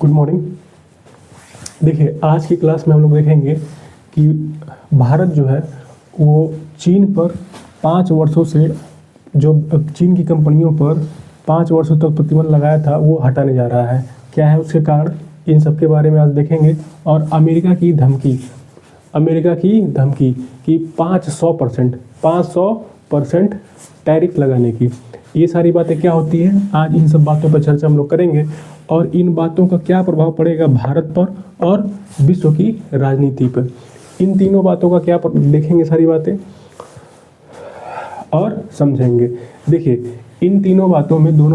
Good morning. देखिए, आज की क्लास में हम लोग देखेंगे कि भारत जो है वो चीन पर 5 वर्षों से जो चीन की कंपनियों पर 5 वर्षों तक प्रतिबंध लगाया था वो हटाने जा रहा है। क्या है उसके कारण, इन सब के बारे में आज देखेंगे। और अमेरिका की धमकी कि 500% टैरिफ लगाने की, ये सारी बातें क्या होती हैं, आज इन सब बातों पर चर्चा हम लोग करेंगे। और इन बातों का क्या प्रभाव पड़ेगा भारत पर और विश्व की राजनीति पर, इन तीनों बातों का क्या देखेंगे सारी बातें और समझेंगे। देखिए, इन दोनों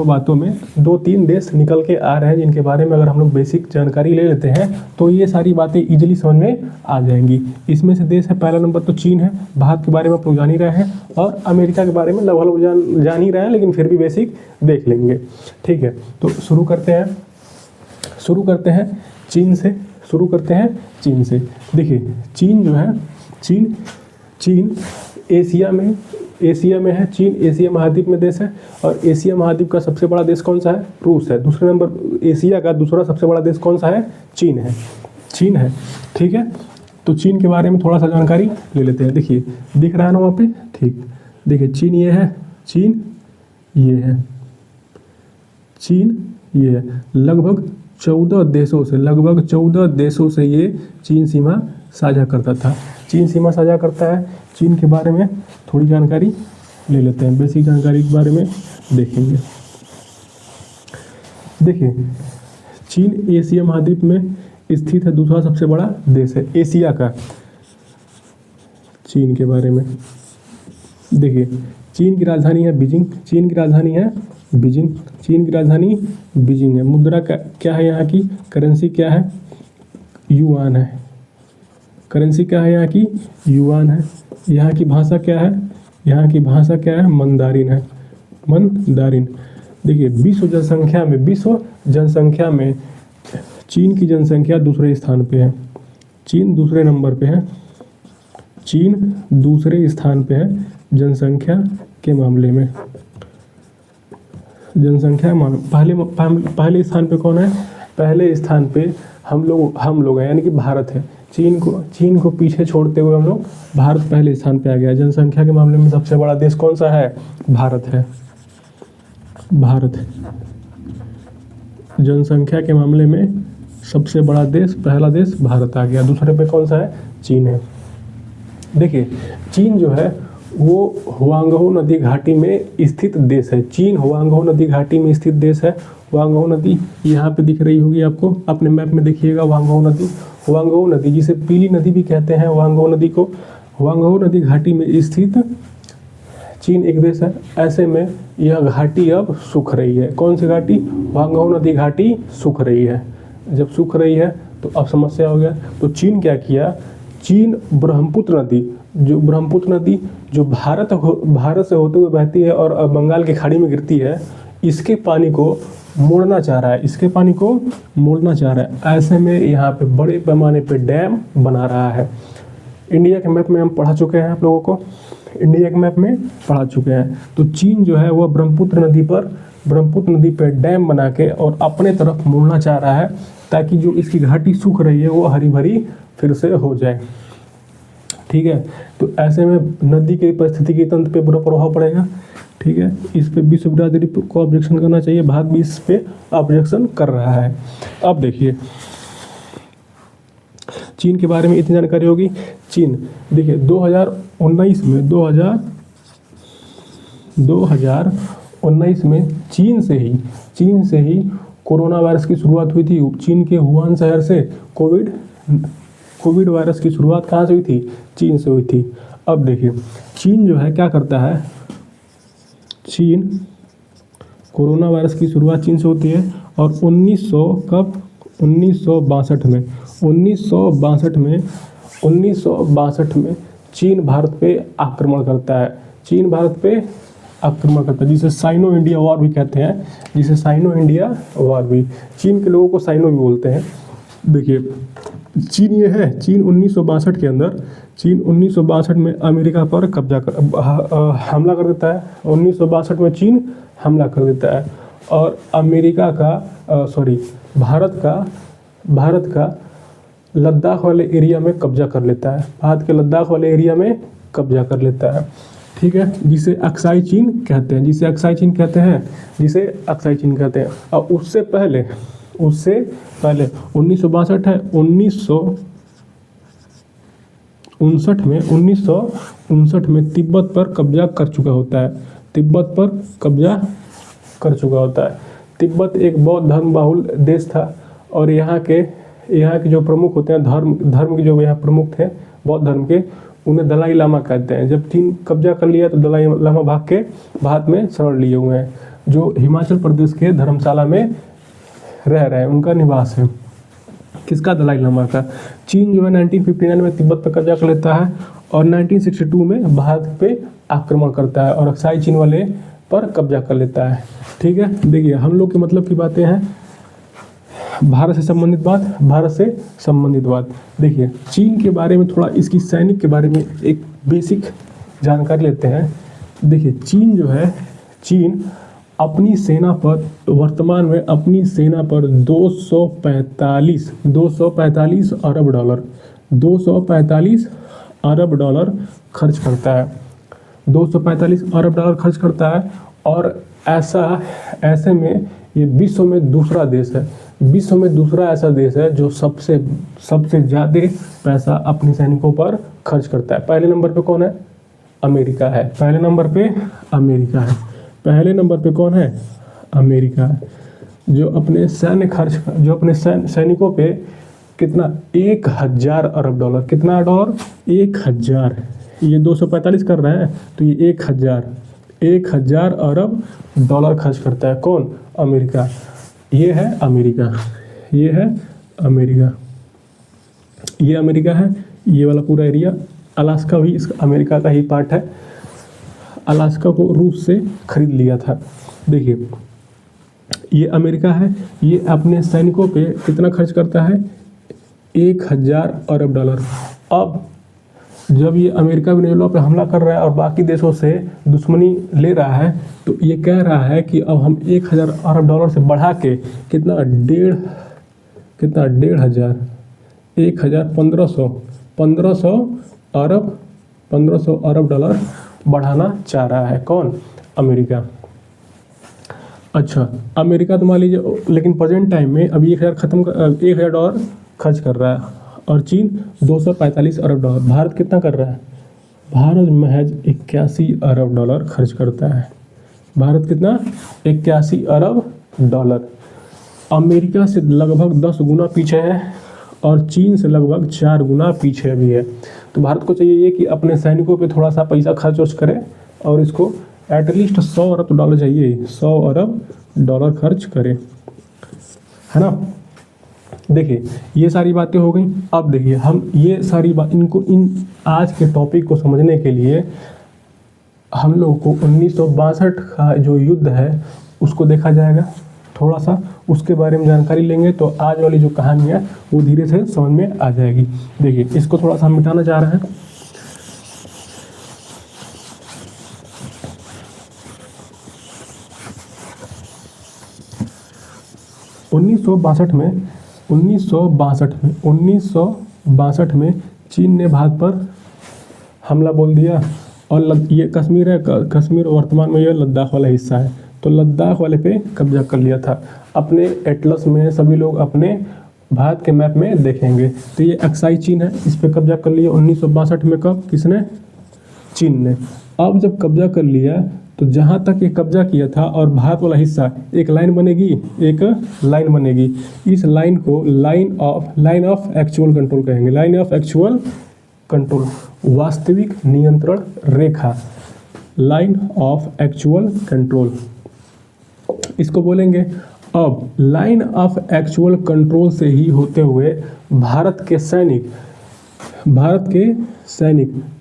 बातों में 2-3 देश निकल के आ रहे हैं जिनके बारे में अगर हम लोग बेसिक जानकारी ले लेते हैं तो ये सारी बातें इजीली समझ में आ जाएंगी। इसमें से देश है, पहला नंबर तो चीन है। भारत के बारे में आप लोग जान ही रहे हैं और अमेरिका के बारे में लगभग जान ही रहे हैं, लेकिन फिर भी बेसिक देख लेंगे। ठीक है, तो शुरू करते हैं चीन से। देखिए, चीन जो है, चीन एशिया में है। चीन एशिया महाद्वीप में देश है और एशिया महाद्वीप का सबसे बड़ा देश कौन सा है? रूस है। दूसरे नंबर एशिया का दूसरा सबसे बड़ा देश कौन सा है? चीन है। ठीक है, तो चीन के बारे में थोड़ा सा जानकारी ले लेते हैं। देखिए, दिख रहा है ना वहाँ पे? ठीक, देखिए चीन ये है, चीन ये है। लगभग 14 देशों से ये चीन सीमा साझा करता है। चीन के बारे में थोड़ी जानकारी ले लेते हैं, बेसिक जानकारी के बारे में देखेंगे। देखिए, चीन एशिया महाद्वीप में स्थित है, दूसरा सबसे बड़ा देश है एशिया का। चीन के बारे में देखिए, चीन की राजधानी है बीजिंग है। मुद्रा का क्या है, यहाँ की करेंसी क्या है? युआन है। यहाँ की भाषा क्या है? मंदारिन है। देखिए, विश्व जनसंख्या में चीन की जनसंख्या दूसरे स्थान पे है। चीन दूसरे स्थान पे है जनसंख्या के मामले में। पहले स्थान पे कौन है? पहले स्थान पे हम लोग हैं, यानी कि भारत है। चीन को पीछे छोड़ते हुए हम लोग भारत पहले स्थान पे आ गया। जनसंख्या के मामले में सबसे बड़ा देश कौन सा है? भारत है। जनसंख्या के मामले में सबसे बड़ा देश, पहला देश भारत आ गया। दूसरे पे कौन सा है? चीन है। देखिए, चीन जो है वो हुआंगहो नदी घाटी में स्थित देश है। चीन हुआंगहो नदी घाटी में स्थित देश है। हुआंगहो नदी यहाँ पे दिख रही होगी आपको, अपने मैप में देखिएगा। हुआंगहो नदी जिसे पीली नदी भी कहते हैं, हुआंगहो नदी घाटी में स्थित चीन एक देश है। ऐसे में यह घाटी अब सूख रही है। कौन सी घाटी? हुआंगहो नदी घाटी सूख रही है। जब सूख रही है तो अब समस्या हो गया। तो चीन क्या किया? चीन ब्रह्मपुत्र नदी जो भारत से होते हुए बहती है और बंगाल की खाड़ी में गिरती है, इसके पानी को मोड़ना चाह रहा है। ऐसे में यहाँ पे बड़े पैमाने पे डैम बना रहा है। इंडिया के मैप में हम पढ़ा चुके हैं, आप लोगों को इंडिया के मैप में पढ़ा चुके हैं। तो चीन जो है वह ब्रह्मपुत्र नदी पर डैम बना के और अपने तरफ मोड़ना चाह रहा है, ताकि जो इसकी घाटी सूख रही है वो हरी भरी फिर से हो जाए। ठीक है, तो ऐसे में नदी के पारिस्थितिकी तंत्र पे बुरा प्रभाव पड़ेगा। ठीक है, इस पे विश्व बिरादरी को ऑब्जेक्शन करना चाहिए। भारत भी इस पे ऑब्जेक्शन कर रहा है। अब देखिए, चीन के बारे में इतनी जानकारी होगी। चीन देखिए 2019 में चीन से ही कोरोना वायरस की शुरुआत हुई थी। चीन के वुहान शहर से कोविड वायरस की शुरुआत कहाँ से हुई थी? चीन से हुई थी। अब देखिए, चीन जो है क्या करता है? चीन कोरोना वायरस की शुरुआत चीन से होती है और 1962 में चीन भारत पे आक्रमण करता है। जिसे साइनो इंडिया वॉर भी कहते हैं, चीन के लोगों को साइनो भी बोलते हैं। देखिए, चीन 1962 में अमेरिका पर हमला कर देता है। 1962 में चीन हमला कर देता है और अमेरिका का भारत का लद्दाख वाले एरिया में कब्जा कर लेता है, भारत के लद्दाख वाले एरिया में कब्जा कर लेता है, ठीक है, जिसे अक्साई चीन कहते हैं, जिसे अक्साई चीन कहते हैं। और उससे पहले 1962 है, 1959 में तिब्बत पर कब्जा कर चुका होता है, तिब्बत एक बौद्ध धर्म बाहुल देश था और यहाँ के जो प्रमुख होते हैं धर्म के जो यहाँ प्रमुख थे बौद्ध धर्म के, उन्हें दलाई लामा कहते हैं। जब चीन कब्जा कर लिया तो दलाई लामा भाग के भारत में शरण लिए हुए हैं, जो हिमाचल प्रदेश के धर्मशाला में रह रहे हैं, उनका निवास है। किसका? दलाई लामा का। चीन जो है 1959 में तिब्बत पर कब्जा कर लेता है और 1962 में भारत पे आक्रमण करता है और अक्साई चीन वाले पर कब्जा कर लेता है, ठीक है। देखिए हम लोग के मतलब की बातें हैं, भारत से संबंधित बात। देखिए चीन के बारे में थोड़ा, इसकी सैनिक के बारे में एक बेसिक जानकारी लेते हैं। देखिए चीन अपनी सेना पर वर्तमान में 245 अरब डॉलर खर्च करता है, 245 अरब डॉलर खर्च करता है। और ऐसे में ये विश्व में दूसरा ऐसा देश है जो सबसे ज़्यादा पैसा अपने सैनिकों पर खर्च करता है। पहले नंबर पे कौन है? अमेरिका है। पहले नंबर पे कौन है? अमेरिका है, जो अपने सैनिकों पे कितना? 1000 अरब डॉलर। कितना डॉलर? 1000। ये 245 कर रहे हैं तो ये 1000 अरब डॉलर खर्च करता है। कौन? अमेरिका। ये है अमेरिका। ये अमेरिका है, ये वाला पूरा एरिया। अलास्का भी इस अमेरिका का ही पार्ट है। अलास्का को रूस से खरीद लिया था। देखिए ये अमेरिका है, ये अपने सैनिकों पे कितना खर्च करता है? 1000 अरब डॉलर। अब जब ये अमेरिका वेनेजुएला पे हमला कर रहा है और बाकी देशों से दुश्मनी ले रहा है, तो ये कह रहा है कि अब हम 1000 अरब डॉलर से बढ़ा के कितना? 1500 अरब डॉलर बढ़ाना चाह रहा है। कौन? अमेरिका। अच्छा, अमेरिका तो मान लीजिए, लेकिन प्रेजेंट टाइम में अभी 1000 डॉलर खर्च कर रहा है और चीन 245 अरब डॉलर। भारत कितना कर रहा है? भारत महज 81 अरब डॉलर खर्च करता है। भारत कितना? 81 अरब डॉलर। अमेरिका से लगभग 10 गुना पीछे है और चीन से लगभग 4 गुना पीछे भी है। तो भारत को चाहिए ये कि अपने सैनिकों पे थोड़ा सा पैसा खर्च करे और इसको एटलीस्ट 100 अरब डॉलर चाहिए, 100 अरब डॉलर खर्च करे, है ना। देखिए ये सारी बातें हो गई। अब देखिए हम ये सारी बात इन आज के टॉपिक को समझने के लिए हम लोग को 1962 का जो युद्ध है उसको देखा जाएगा, थोड़ा सा उसके बारे में जानकारी लेंगे तो आज वाली जो कहानी है वो धीरे से समझ में आ जाएगी। देखिए इसको थोड़ा सा हम मिटाना चाह रहे हैं। उन्नीस सौ बासठ में चीन ने भारत पर हमला बोल दिया और ये कश्मीर है, कश्मीर वर्तमान में ये लद्दाख वाला हिस्सा है, तो लद्दाख वाले पे कब्जा कर लिया था। अपने एटलस में सभी लोग अपने भारत के मैप में देखेंगे तो ये अक्साई चीन है, इस पे कब्जा कर लिया 1962 में। कब? किसने? चीन ने। अब जब कब्जा कर लिया तो जहाँ तक ये कब्जा किया था और भारत वाला हिस्सा, एक लाइन बनेगी। इस लाइन को लाइन ऑफ एक्चुअल कंट्रोल कहेंगे। लाइन ऑफ एक्चुअल कंट्रोल, वास्तविक नियंत्रण रेखा, लाइन ऑफ एक्चुअल कंट्रोल इसको बोलेंगे। अब लाइन ऑफ एक्चुअल कंट्रोल से ही होते हुए भारत के सैनिक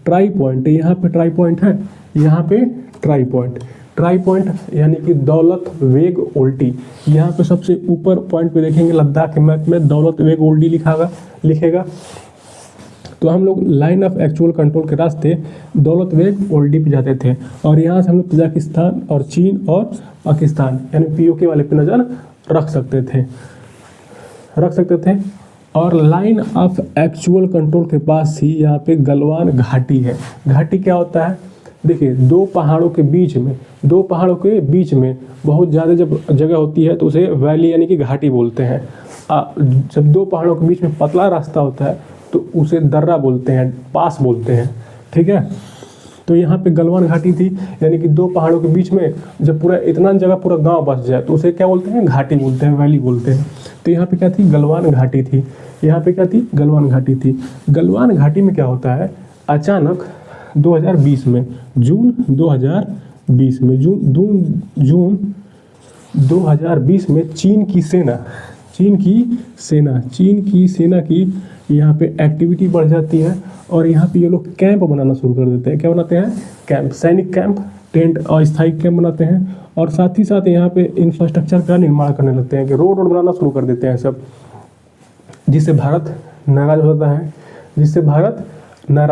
ट्राई पॉइंट, यहाँ पे ट्राई पॉइंट है, यहाँ पे ट्राई पॉइंट यानी कि दौलत वेग ओल्टी, यहाँ पे सबसे ऊपर पॉइंट पे देखेंगे लद्दाख के मैप में दौलत वेग ओल्टी लिखेगा। तो हम लोग लाइन ऑफ एक्चुअल कंट्रोल के रास्ते दौलत बेग ओल्डी पे जाते थे और यहाँ से हम लोग तजाकिस्तान और चीन और पाकिस्तान यानी POK वाले पे नज़र रख सकते थे। और लाइन ऑफ एक्चुअल कंट्रोल के पास ही यहाँ पे गलवान घाटी है। घाटी क्या होता है? देखिए, दो पहाड़ों के बीच में बहुत ज़्यादा जब जगह होती है तो उसे वैली यानी कि घाटी बोलते हैं। जब दो पहाड़ों के बीच में पतला रास्ता होता है तो उसे दर्रा बोलते हैं, पास बोलते हैं, ठीक है। तो यहाँ पे गलवान घाटी थी, यानी कि दो पहाड़ों के बीच में जब पूरा इतना जगह पूरा गांव बस जाए तो उसे क्या बोलते हैं? घाटी बोलते हैं, वैली बोलते हैं। तो यहाँ पे क्या थी? गलवान घाटी थी। यहाँ पे क्या थी? गलवान घाटी थी। गलवान घाटी में क्या होता है? अचानक 2020 में जून 2020 में चीन की सेना की यहाँ पे एक्टिविटी बढ़ जाती है और यहाँ पे ये लोग कैंप बनाना शुरू कर देते हैं। क्या बनाते हैं? कैंप, सैनिक कैंप, टेंट और स्थायी कैंप बनाते हैं और साथ ही साथ यहाँ पे इंफ्रास्ट्रक्चर का निर्माण करने लगते हैं कि रोड बनाना शुरू कर देते हैं सब, जिससे भारत नाराज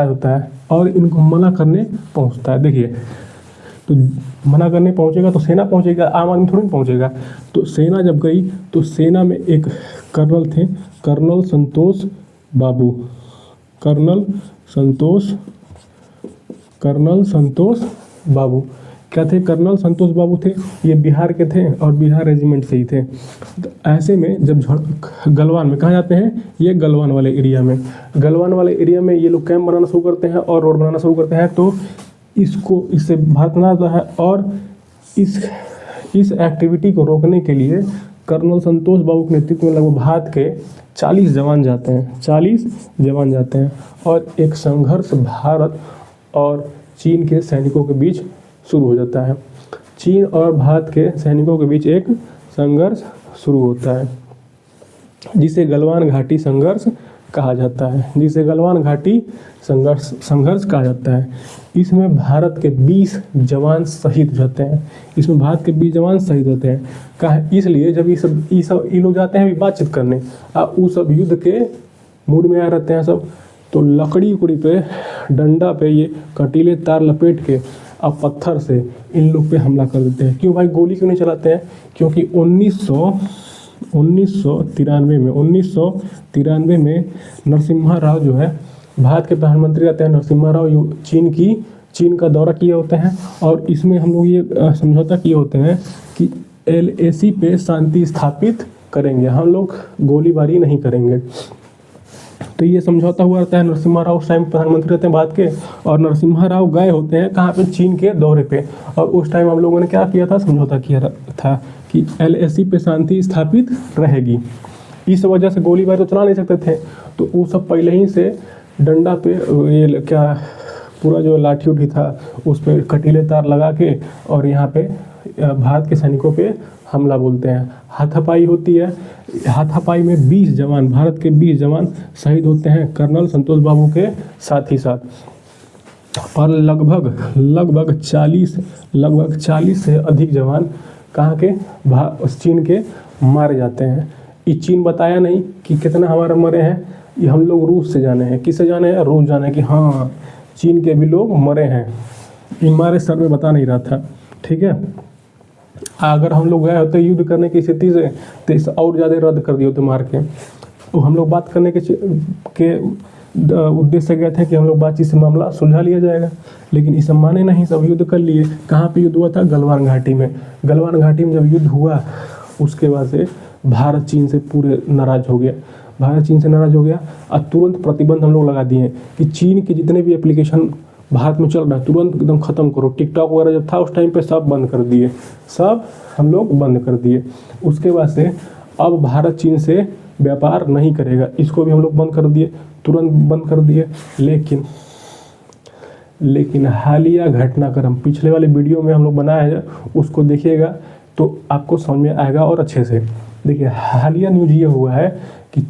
होता है और इनको मना करने पहुँचता है। देखिए, तो मना करने पहुँचेगा तो सेना पहुँचेगा, आम आदमी थोड़ी पहुँचेगा। तो सेना जब गई तो सेना में एक कर्नल थे, कर्नल संतोष बाबू क्या थे? कर्नल संतोष बाबू थे। ये बिहार के थे और बिहार रेजिमेंट से ही थे। तो ऐसे में जब गलवान में कहाँ जाते हैं? ये गलवान वाले एरिया में ये लोग कैंप बनाना शुरू करते हैं और रोड बनाना शुरू करते हैं। तो इससे भारत नाराज है और इस एक्टिविटी को रोकने के लिए कर्नल संतोष बाबू के नेतृत्व में लगभग भारत के 40 जवान जाते हैं और एक संघर्ष भारत और चीन के सैनिकों के बीच शुरू हो जाता है। चीन और भारत के सैनिकों के बीच एक संघर्ष शुरू होता है जिसे गलवान घाटी संघर्ष कहा जाता है। इसमें भारत के 20 जवान शहीद हो जाते हैं। इसलिए जब ये लोग जाते हैं बातचीत करने, वो सब युद्ध के मूड में आ रहते हैं सब, तो लकड़ी उकड़ी पे, डंडा पे ये कटीले तार लपेट के अब पत्थर से इन लोग पे हमला कर देते हैं। क्यों भाई? गोली क्यों नहीं चलाते हैं? क्योंकि 1993 में नरसिम्हा राव जो है भारत के प्रधानमंत्री रहते हैं। नरसिम्हा राव चीन का दौरा किए होते हैं और इसमें हम लोग ये समझौता किए होते हैं कि LAC पे शांति स्थापित करेंगे, हम लोग गोलीबारी नहीं करेंगे। तो ये समझौता हुआ रहता है। नरसिम्हा राव उस टाइम प्रधानमंत्री रहते हैं भारत के और नरसिम्हा राव गए होते हैं कहाँ पे? चीन के दौरे पे। और उस टाइम हम लोगों ने क्या किया था? समझौता किया था कि LAC पे शांति स्थापित रहेगी। इस वजह से गोलीबारी तो चला नहीं सकते थे, तो वो सब पहले ही से डंडा पे ये क्या पूरा जो लाठी उठी था उस पर कटीले तार लगा के और यहाँ पे भारत के सैनिकों पे हमला बोलते हैं। हाथापाई होती है। हाथापाई में 20 जवान, भारत के 20 जवान शहीद होते हैं कर्नल संतोष बाबू के साथ ही साथ। और लगभग 40 से अधिक जवान कहाँ के? चीन के मारे जाते हैं। ये चीन बताया नहीं कि कितना हमारे मरे हैं। ये हम लोग रूस से जाने हैं। किससे जाने हैं? रूस जाने हैं कि हाँ चीन के भी लोग मरे हैं। हमारे सर में बता नहीं रहा था, ठीक है। अगर हम लोग गए होते युद्ध करने की स्थिति से तो इसे और ज़्यादा रद्द कर दिए होते मार के। तो हम लोग बात करने के उद्देश्य से गए थे कि हम लोग बातचीत से मामला सुलझा लिया जाएगा, लेकिन इस माने नहीं, सब युद्ध कर लिए। कहाँ पे युद्ध हुआ था? गलवान घाटी में। गलवान घाटी में जब युद्ध हुआ उसके बाद से भारत चीन से नाराज हो गया और तुरंत प्रतिबंध हम लोग लगा दिए कि चीन के जितने भी एप्लीकेशन भारत में चल रहा है तुरंत एकदम ख़त्म करो। टिकटॉक वगैरह जब था उस टाइम पे सब हम लोग बंद कर दिए। उसके बाद से अब भारत चीन से व्यापार नहीं करेगा, इसको भी हम लोग तुरंत बंद कर दिए। लेकिन हालिया घटनाक्रम पिछले वाले वीडियो में हम लोग बनाया है, उसको देखिएगा तो आपको समझ में आएगा और अच्छे से। देखिए, हालिया न्यूज ये हुआ है कि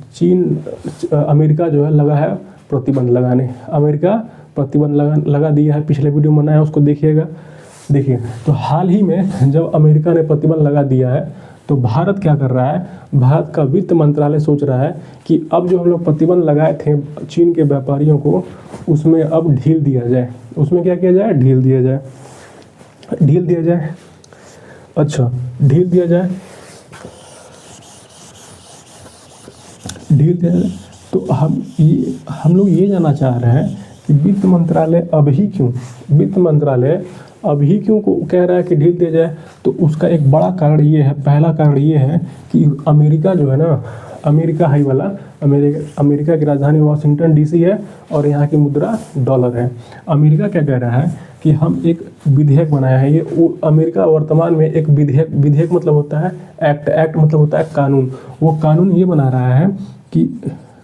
अमेरिका जो है लगा है प्रतिबंध लगाने। अमेरिका प्रतिबंध लगा दिया है। पिछले वीडियो में बनाया है, उसको देखिएगा। देखिए, तो हाल ही में जब अमेरिका ने प्रतिबंध लगा दिया है तो भारत क्या कर रहा है, भारत का वित्त मंत्रालय सोच रहा है कि अब जो हम लोग प्रतिबंध लगाए थे चीन के व्यापारियों को, उसमें अब ढील दिया जाए। उसमें क्या किया जाए, ढील दिया जाए, ढील दिया जाए। अच्छा, ढील दिया जाए, ढील दिया जाए। तो हम लोग ये जानना चाह रहे हैं कि वित्त मंत्रालय अभी क्यों को कह रहा है कि ढील दिया जाए। तो उसका एक बड़ा कारण ये है, पहला कारण ये है कि अमेरिका जो है ना, अमेरिका हाई वाला, अमेरिका की राजधानी वाशिंगटन डीसी है और यहाँ की मुद्रा डॉलर है। अमेरिका क्या कह रहा है कि हम एक विधेयक बनाया है। ये अमेरिका वर्तमान में एक विधेयक मतलब होता है एक्ट मतलब होता है कानून। वो कानून ये बना रहा है कि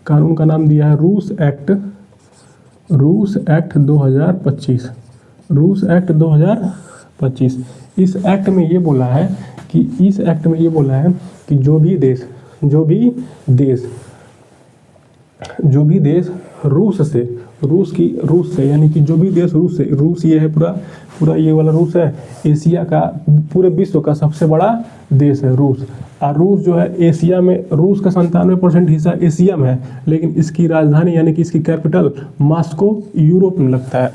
कानून का नाम दिया है रूस एक्ट 2025। रूस एक्ट 2025। इस एक्ट में ये बोला है कि जो भी देश रूस से यानी कि जो भी देश रूस ये है पूरा ये वाला रूस है, एशिया का, पूरे विश्व का सबसे बड़ा देश है रूस। और रूस जो है एशिया में, रूस का 97% हिस्सा एशिया में है, लेकिन इसकी राजधानी यानी कि इसकी कैपिटल मॉस्को यूरोप में लगता है।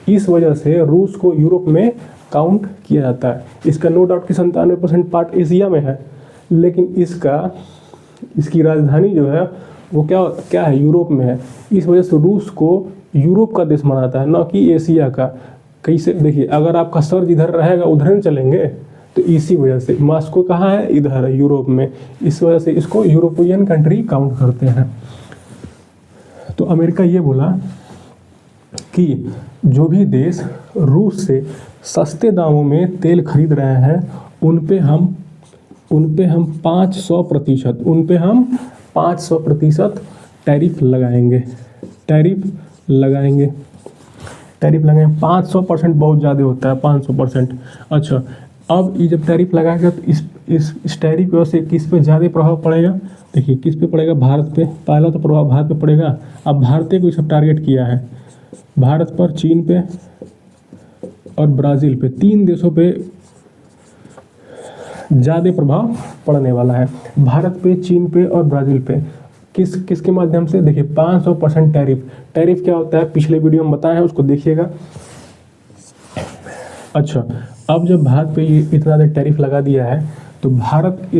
इस वजह से रूस को यूरोप में काउंट किया जाता है। इसका नो डाउट कि 97% पार्ट एशिया में है, लेकिन इसकी राजधानी जो है वो क्या है, यूरोप में है। इस वजह से रूस को यूरोप का देश माना जाता है, न कि एशिया का। कैसे, देखिए, अगर आपका सर्च इधर रहेगा उधर नहीं चलेंगे, तो इसी वजह से मॉस्को कहाँ है, इधर है, यूरोप में। इस वजह से इसको यूरोपियन कंट्री काउंट करते हैं। तो अमेरिका ये बोला कि जो भी देश रूस से सस्ते दामों में तेल खरीद रहे हैं उन पे हम 500% टैरिफ लगाएंगे। 500% बहुत ज़्यादा होता है, 500%। अच्छा, अब ये जब टैरिफ लगाएगा तो इस टैरिफ की वजह से किस पे ज़्यादा प्रभाव पड़ेगा। देखिए किस पे पड़ेगा, भारत पे। पहला तो प्रभाव भारत पे पड़ेगा। अब भारत को सब टारगेट किया है, भारत पर, चीन पे और ब्राज़ील पे, 3 देशों पे ज़्यादा प्रभाव पड़ने वाला है। भारत पे, चीन पे और ब्राज़ील पे। किसके माध्यम से, देखिए 500% टैरिफ क्या होता है पिछले वीडियो में बताया है, उसको देखिएगा। अच्छा, अब जब भारत पे ये इतना ज़्यादा टैरिफ लगा दिया है तो भारत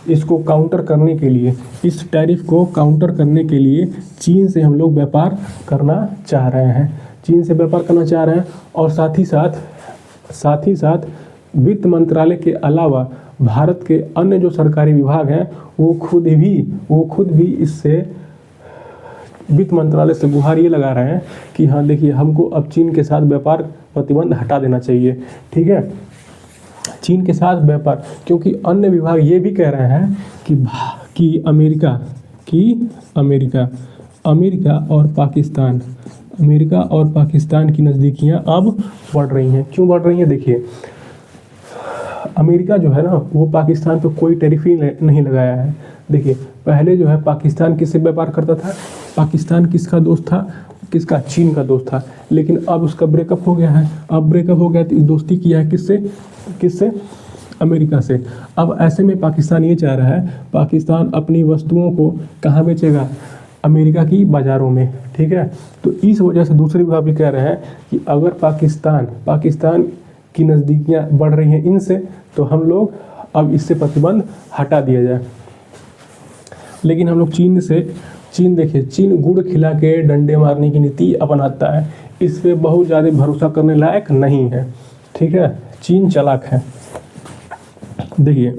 इसको काउंटर करने के लिए, इस टैरिफ को काउंटर करने के लिए चीन से हम लोग व्यापार करना चाह रहे हैं। और साथ ही साथ वित्त मंत्रालय के अलावा भारत के अन्य जो सरकारी विभाग हैं वो खुद भी इससे वित्त मंत्रालय से गुहार ये लगा रहे हैं कि हाँ देखिए, हमको अब चीन के साथ व्यापार प्रतिबंध हटा देना चाहिए। ठीक है, चीन के साथ व्यापार, क्योंकि अन्य विभाग ये भी कह रहे हैं कि अमेरिका और पाकिस्तान की नज़दीकियां अब बढ़ रही हैं। क्यों बढ़ रही हैं, देखिए अमेरिका जो है ना वो पाकिस्तान पे कोई टैरिफ ही नहीं लगाया है। देखिए पहले जो है पाकिस्तान किससे व्यापार करता था, पाकिस्तान किसका दोस्त था, चीन का दोस्त था। लेकिन अब उसका ब्रेकअप हो गया है। तो दोस्ती किया है किससे, अमेरिका से। अब ऐसे में पाकिस्तान ये चाह रहा है, पाकिस्तान अपनी वस्तुओं को कहाँ बेचेगा, अमेरिका की बाज़ारों में। ठीक है, तो इस वजह से दूसरे विभाग भी कह रहे हैं कि अगर पाकिस्तान की नज़दीकियाँ बढ़ रही हैं इनसे, तो हम लोग अब इससे प्रतिबंध हटा दिया जाए। लेकिन हम लोग चीन गुड़ खिला के डंडे मारने की नीति अपनाता है। इस पे बहुत ज़्यादा भरोसा करने लायक नहीं है। ठीक है, चीन चालाक है। देखिए,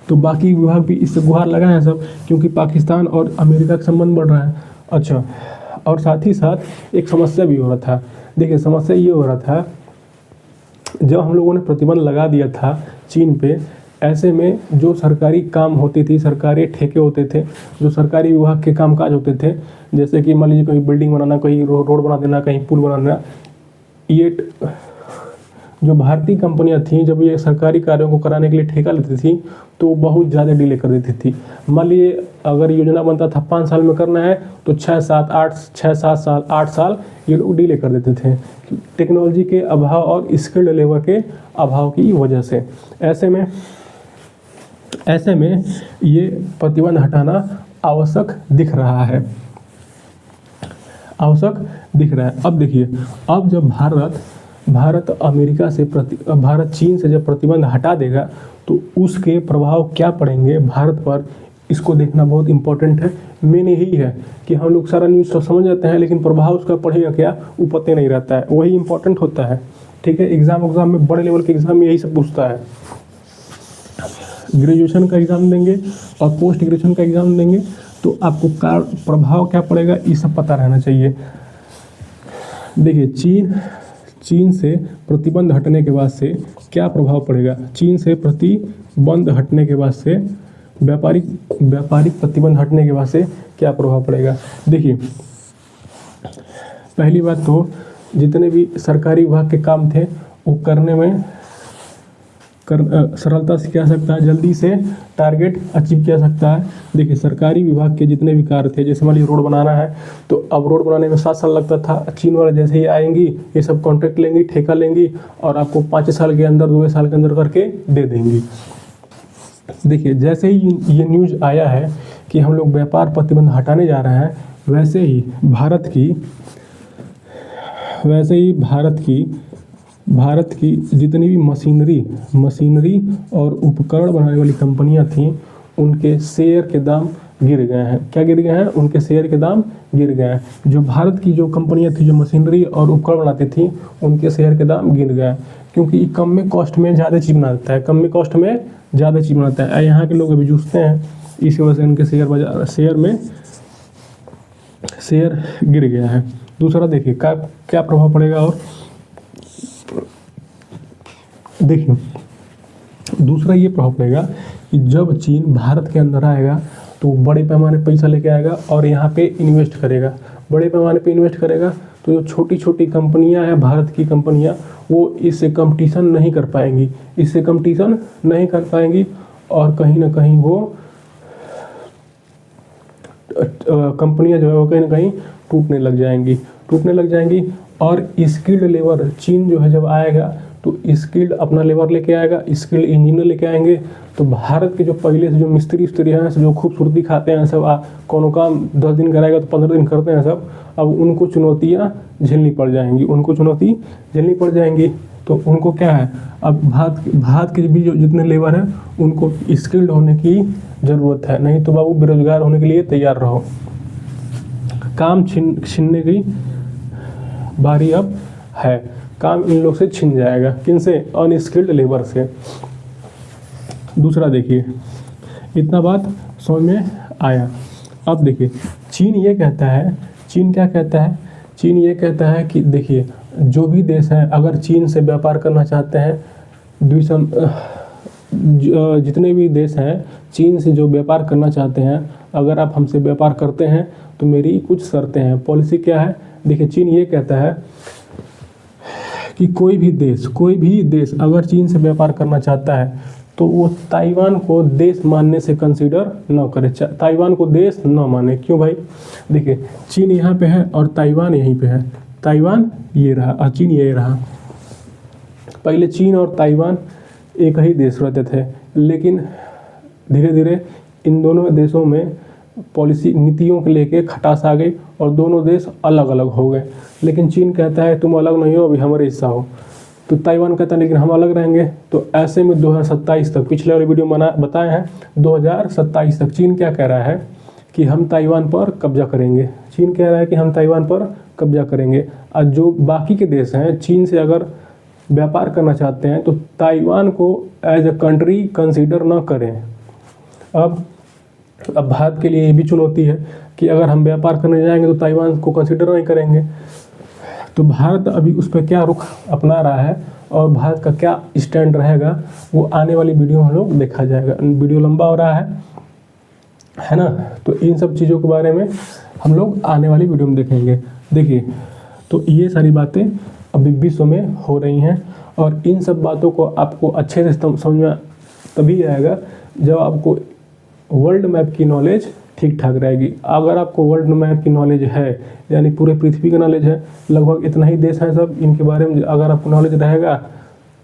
तो बाकी विभाग भी इससे गुहार लगाए हैं सब, क्योंकि पाकिस्तान और अमेरिका का संबंध बढ़ रहा है। अच्छा, और साथ ही साथ एक समस्या भी हो रहा था। देखिए समस्या ये हो रहा था, जब हम लोगों ने प्रतिबंध लगा दिया था चीन पे, ऐसे में जो सरकारी काम होती थी, सरकारी ठेके होते थे, जो सरकारी विभाग के कामकाज होते थे, जैसे कि मान लीजिए कहीं बिल्डिंग बनाना, कहीं रोड बना देना, कहीं पुल बना देना, ये जो भारतीय कंपनियां थीं जब ये सरकारी कार्यों को कराने के लिए ठेका लेती थी तो वो बहुत ज़्यादा डिले कर देती थी। मान लिए अगर योजना बनता था 5 साल में करना है तो 6-7 साल 8 ये लोग डिले कर देते थे टेक्नोलॉजी के अभाव और स्किल्ड लेबर के अभाव की वजह से। ऐसे में ये प्रतिबंध हटाना आवश्यक दिख रहा है। अब देखिए, अब जब भारत अमेरिका से भारत चीन से जब प्रतिबंध हटा देगा तो उसके प्रभाव क्या पड़ेंगे भारत पर, इसको देखना बहुत इंपॉर्टेंट है। मेन यही है कि हम लोग सारा न्यूज़ तो समझ जाते हैं लेकिन प्रभाव उसका पड़ेगा क्या वो पता नहीं रहता है, वही इंपॉर्टेंट होता है। ठीक है, एग्ज़ाम में बड़े लेवल के एग्ज़ाम में यही सब पूछता है। ग्रेजुएशन का एग्ज़ाम देंगे और पोस्ट ग्रेजुएशन का एग्ज़ाम देंगे तो आपको प्रभाव क्या पड़ेगा ये सब पता रहना चाहिए। देखिए, चीन से प्रतिबंध हटने के बाद से क्या प्रभाव पड़ेगा। चीन से प्रतिबंध हटने के बाद से व्यापारिक प्रतिबंध हटने के बाद से क्या प्रभाव पड़ेगा। देखिए, पहली बात तो जितने भी सरकारी विभाग के काम थे वो करने में सरलता से किया सकता है, जल्दी से टारगेट अचीव किया सकता है। देखिए, सरकारी विभाग के जितने भी कार्य थे, जैसे मान लीजिए रोड बनाना है तो अब रोड बनाने में 7 साल लगता था, चीन वाले जैसे ही आएंगी ये सब कॉन्ट्रैक्ट लेंगी, ठेका लेंगी और आपको 5 साल के अंदर 2 साल के अंदर करके दे देंगी। देखिए, जैसे ही ये न्यूज़ आया है कि हम लोग व्यापार प्रतिबंध हटाने जा रहे हैं, वैसे ही भारत की जितनी भी मशीनरी और उपकरण बनाने वाली कंपनियां थीं उनके शेयर के दाम गिर गए हैं। क्या गिर गए हैं? उनके शेयर के दाम गिर गए हैं। जो भारत की जो कंपनियां थी जो मशीनरी और उपकरण बनाती थी उनके शेयर के दाम गिर गए हैं, क्योंकि कम में कॉस्ट में ज़्यादा चीज़ बनाता है। यहाँ के लोग अभी जूझते हैं, इस वजह से उनके शेयर गिर गया है। दूसरा देखिए क्या प्रभाव पड़ेगा। और देखिए, दूसरा ये प्रभाव पड़ेगा कि जब चीन भारत के अंदर आएगा तो बड़े पैमाने पे पैसा लेके आएगा और यहाँ पे इन्वेस्ट करेगा। बड़े पैमाने पे इन्वेस्ट करेगा तो जो छोटी छोटी कंपनियां हैं भारत की कंपनियां वो इससे कंपटीशन नहीं कर पाएंगी और कहीं ना कहीं वो कंपनियां जो है वो कहीं ना कहीं टूटने लग जाएंगी। और स्किल्ड लेबर चीन जो है जब आएगा तो स्किल्ड अपना लेबर लेके आएगा, स्किल्ड इंजीनियर लेके आएंगे। तो भारत के जो पहले से जो मिस्त्री हैं जो खूबसूरती खाते हैं सब, कोनो काम 10 दिन कराएगा तो 15 दिन करते हैं सब, अब उनको चुनौतियाँ झेलनी पड़ जाएंगी। तो उनको क्या है, अब भारत के भी जो जितने लेबर हैं उनको स्किल्ड होने की ज़रूरत है, नहीं तो बाबू बेरोजगार होने के लिए तैयार रहो। काम छीनने की बारी अब है, काम इन लोग से छिन जाएगा। किनसे? अनस्किल्ड लेबर से। दूसरा देखिए, इतना बात समझ में आया। अब देखिए, चीन क्या कहता है कि देखिए, जो भी देश हैं अगर चीन से व्यापार करना चाहते हैं, जितने भी देश हैं चीन से जो व्यापार करना चाहते हैं, अगर आप हमसे व्यापार करते हैं तो मेरी कुछ शर्तें हैं। पॉलिसी क्या है? देखिए, चीन ये कहता है कि कोई भी देश अगर चीन से व्यापार करना चाहता है तो वो ताइवान को देश मानने से कंसीडर न करे, ताइवान को देश न माने। क्यों भाई? देखिए, चीन यहाँ पे है और ताइवान यहीं पे है, ताइवान ये रहा और चीन ये रहा। पहले चीन और ताइवान एक ही देश रहते थे, लेकिन धीरे धीरे इन दोनों देशों में पॉलिसी नीतियों के लेके खटास आ गई और दोनों देश अलग अलग हो गए। लेकिन चीन कहता है तुम अलग नहीं हो, अभी हमारे हिस्सा हो। तो ताइवान कहता है लेकिन हम अलग रहेंगे। तो ऐसे में 2027 तक, पिछले वाले वीडियो में बताए हैं, 2027 तक चीन क्या कह रहा है कि हम ताइवान पर कब्जा करेंगे। और जो बाकी के देश हैं चीन से अगर व्यापार करना चाहते हैं तो ताइवान को एज अ कंट्री कंसीडर ना करें। अब भारत के लिए ये भी चुनौती है कि अगर हम व्यापार करने जाएंगे तो ताइवान को कंसीडर नहीं करेंगे। तो भारत अभी उस पर क्या रुख अपना रहा है और भारत का क्या स्टैंड रहेगा वो आने वाली वीडियो में हम लोग देखा जाएगा। वीडियो लंबा हो रहा है ना, तो इन सब चीज़ों के बारे में हम लोग आने वाली वीडियो में देखेंगे। देखिए, तो ये सारी बातें अभी विश्व में हो रही हैं और इन सब बातों को आपको अच्छे से समझ में तभी आएगा जब आपको वर्ल्ड मैप की नॉलेज ठीक ठाक रहेगी। अगर आपको वर्ल्ड मैप की नॉलेज है, यानी पूरे पृथ्वी का नॉलेज है, लगभग इतना ही देश है सब, इनके बारे में अगर आपको नॉलेज रहेगा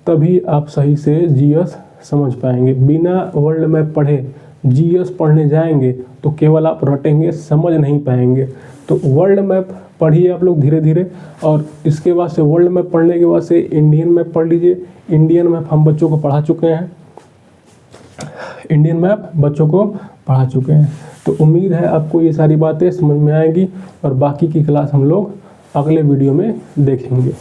तभी आप सही से जीएस समझ पाएंगे। बिना वर्ल्ड मैप पढ़े जीएस पढ़ने जाएंगे तो केवल आप रटेंगे, समझ नहीं पाएंगे। तो वर्ल्ड मैप पढ़िए आप लोग धीरे धीरे, और इसके बाद से वर्ल्ड मैप पढ़ने के बाद से इंडियन मैप पढ़ लीजिए। इंडियन मैप हम बच्चों को पढ़ा चुके हैं, इंडियन मैप बच्चों को पढ़ा चुके हैं। तो उम्मीद है आपको ये सारी बातें समझ में आएंगी, और बाकी की क्लास हम लोग अगले वीडियो में देखेंगे।